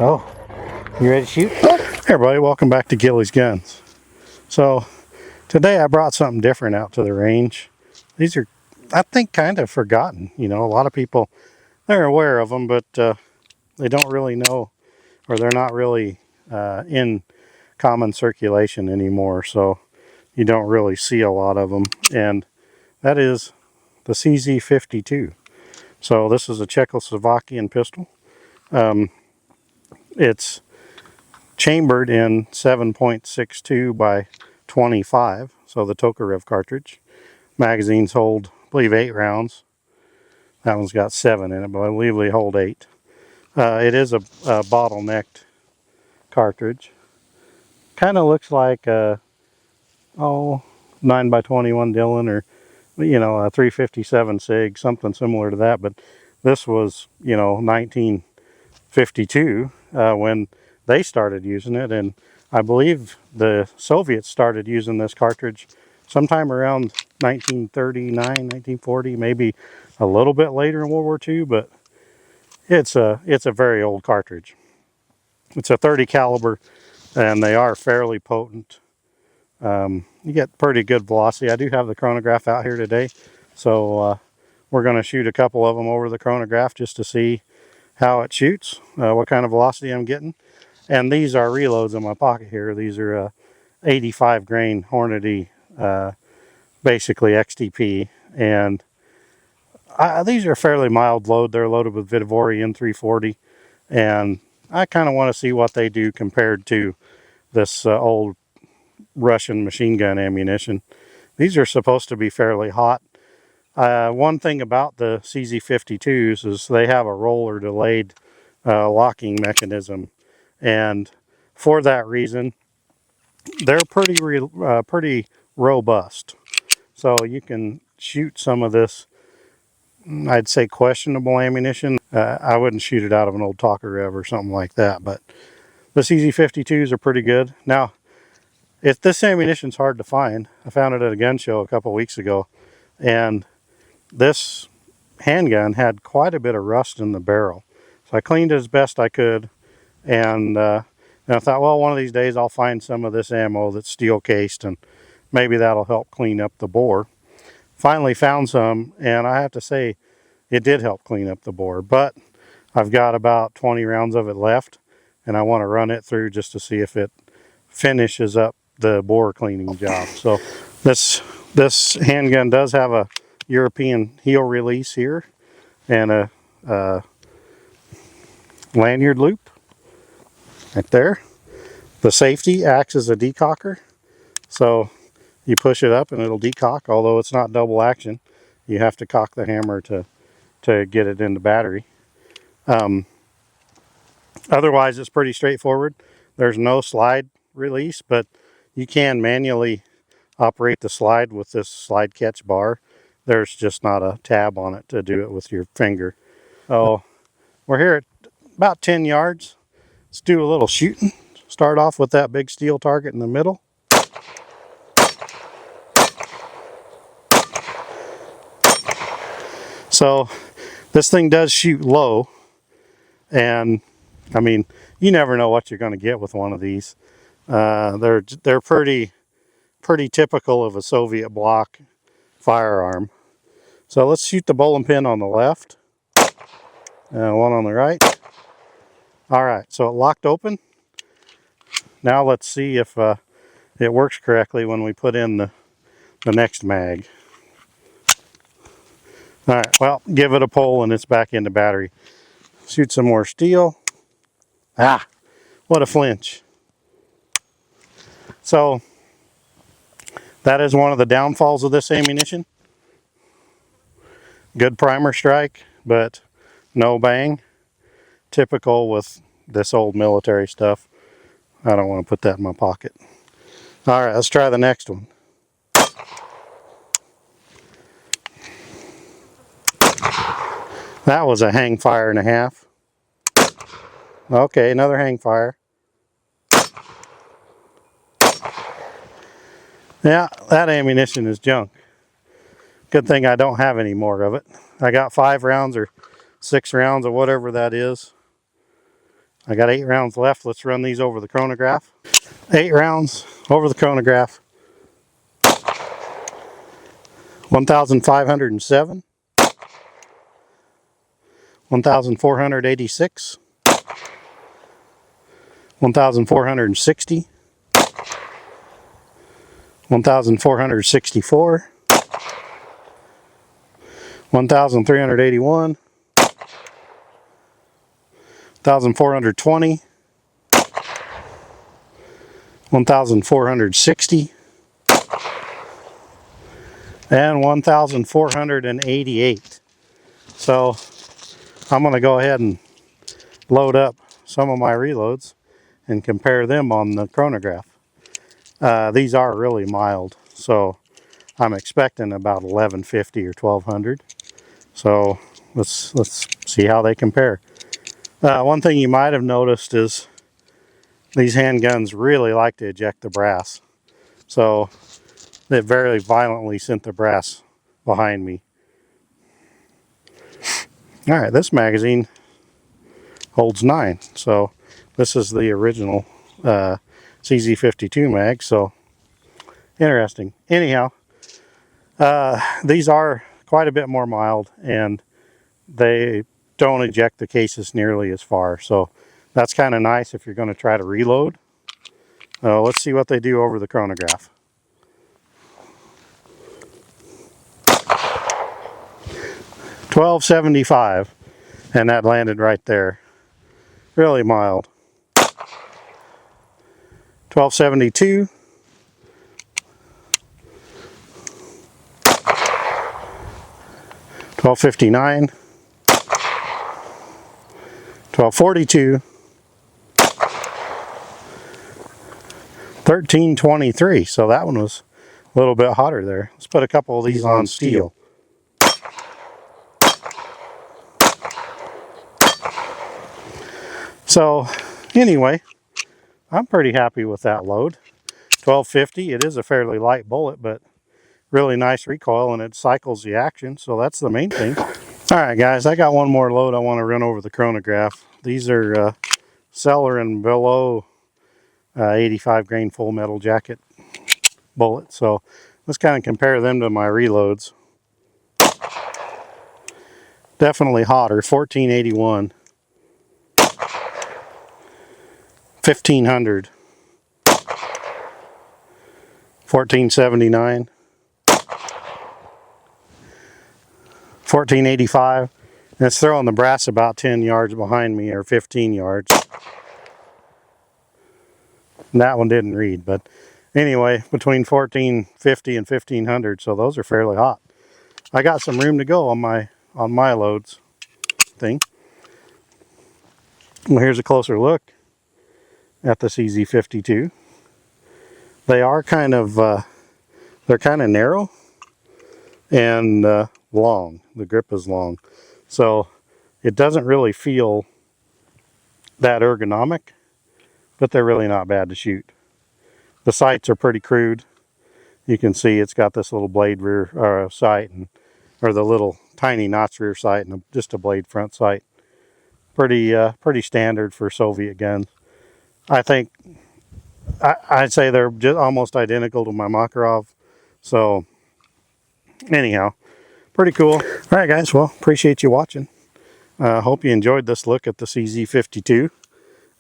Oh, you ready to shoot? Hey everybody, welcome back to Gilly's Guns. So today I brought something different out to the range. These are, I think, kind of forgotten. You know, a lot of people, they're aware of them, but they don't really know, or they're not really in common circulation anymore. So you don't really see a lot of them. And that is the CZ-52. So this is a Czechoslovakian pistol. It's chambered in 7.62 by 25, so the Tokarev cartridge. Magazines hold, I believe, 8 rounds. That one's got 7 in it, but I believe they hold 8. It is a bottlenecked cartridge. Kind of looks like a 9 by 21 Dillon, or a 357 SIG, something similar to that. But this was 1952 when they started using it, and I believe the Soviets started using this cartridge sometime around 1939, 1940, maybe a little bit later in World War II, but it's a very old cartridge. It's a 30 caliber, and they are fairly potent. You get pretty good velocity. I do have the chronograph out here today, so we're going to shoot a couple of them over the chronograph just to see how it shoots, what kind of velocity I'm getting. And these are reloads in my pocket here. These are 85 grain Hornady, basically XTP, and these are fairly mild load. They're loaded with Vitvori N340, and I kind of want to see what they do compared to this old Russian machine gun ammunition. These are supposed to be fairly hot. One thing about the CZ-52s is they have a roller delayed locking mechanism, and for that reason they're pretty robust. So you can shoot some of this, I'd say, questionable ammunition. I wouldn't shoot it out of an old Tokarev or something like that, but the CZ-52s are pretty good. Now, if this ammunition's hard to find, I found it at a gun show a couple weeks ago, and this handgun had quite a bit of rust in the barrel. So I cleaned it as best I could, and I thought, well, one of these days I'll find some of this ammo that's steel cased, and maybe that'll help clean up the bore. Finally found some, and I have to say it did help clean up the bore, but I've got about 20 rounds of it left, and I want to run it through just to see if it finishes up the bore cleaning job. So this handgun does have a European heel release here and a lanyard loop right there. The safety acts as a decocker, so you push it up and it'll decock, although it's not double action. You have to cock the hammer to get it into battery. Otherwise it's pretty straightforward. There's no slide release, but you can manually operate the slide with this slide catch bar. There's just not a tab on it to do it with your finger. So we're here at about 10 yards. Let's do a little shooting. Start off with that big steel target in the middle. So this thing does shoot low, and I mean, you never know what you're going to get with one of these. They're pretty typical of a Soviet bloc firearm. So let's shoot the bowling pin on the left, and one on the right. All right, so it locked open. Now let's see if it works correctly when we put in the next mag. All right, well, give it a pull and it's back into battery. Shoot some more steel. Ah, what a flinch. So that is one of the downfalls of this ammunition. Good primer strike, but no bang. Typical with this old military stuff. I don't want to put that in my pocket. All right, let's try the next one. That was a hang fire and a half. Okay, another hang fire. Yeah, that ammunition is junk. Good thing I don't have any more of it. I got 5 rounds or 6 rounds or whatever that is. I got 8 rounds left. Let's run these over the chronograph. 8 rounds over the chronograph. 1,507. 1,486. 1,460. 1,464. 1,381. 1,420. 1,460. And 1,488. So I'm going to go ahead and load up some of my reloads and compare them on the chronograph. These are really mild, so I'm expecting about 1150 or 1200. So let's see how they compare. One thing you might have noticed is these handguns really like to eject the brass. So they very violently sent the brass behind me. Alright, this magazine holds 9. So this is the original CZ-52 mag. So interesting. Anyhow, these are quite a bit more mild, and they don't eject the cases nearly as far. So that's kind of nice if you're going to try to reload. Let's see what they do over the chronograph. $12.75, and that landed right there. Really mild. $12.72. $12.59. $12.42. $13.23. So that one was a little bit hotter there. Let's put a couple of these on steel. So anyway, I'm pretty happy with that load. 1250, it is a fairly light bullet, but really nice recoil, and it cycles the action, so that's the main thing. Alright guys, I got one more load I want to run over the chronograph. These are Cellar and below 85 grain full metal jacket bullets, so let's kind of compare them to my reloads. Definitely hotter. 1481. 1500. 1479. 1485. And it's throwing the brass about 10 yards behind me, or 15 yards. And that one didn't read, but anyway, between 1450 and 1500, so those are fairly hot. I got some room to go on my loads thing. Well, here's a closer look at the CZ-52. They are kind of they're kind of narrow and long. The grip is long, so it doesn't really feel that ergonomic, but they're really not bad to shoot. The sights are pretty crude. You can see it's got this little blade rear sight, or the little tiny notch rear sight, and just a blade front sight. Pretty standard for Soviet guns. I think I'd say they're just almost identical to my Makarov. So anyhow, pretty cool. All right guys, well, appreciate you watching. Hope you enjoyed this look at the CZ-52,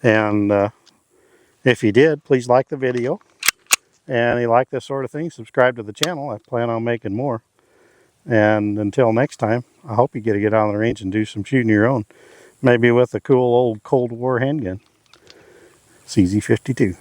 and if you did, please like the video, and if you like this sort of thing, subscribe to the channel. I plan on making more. And until next time, I hope you get to get out on the range and do some shooting of your own. Maybe with a cool old Cold War handgun. CZ-52.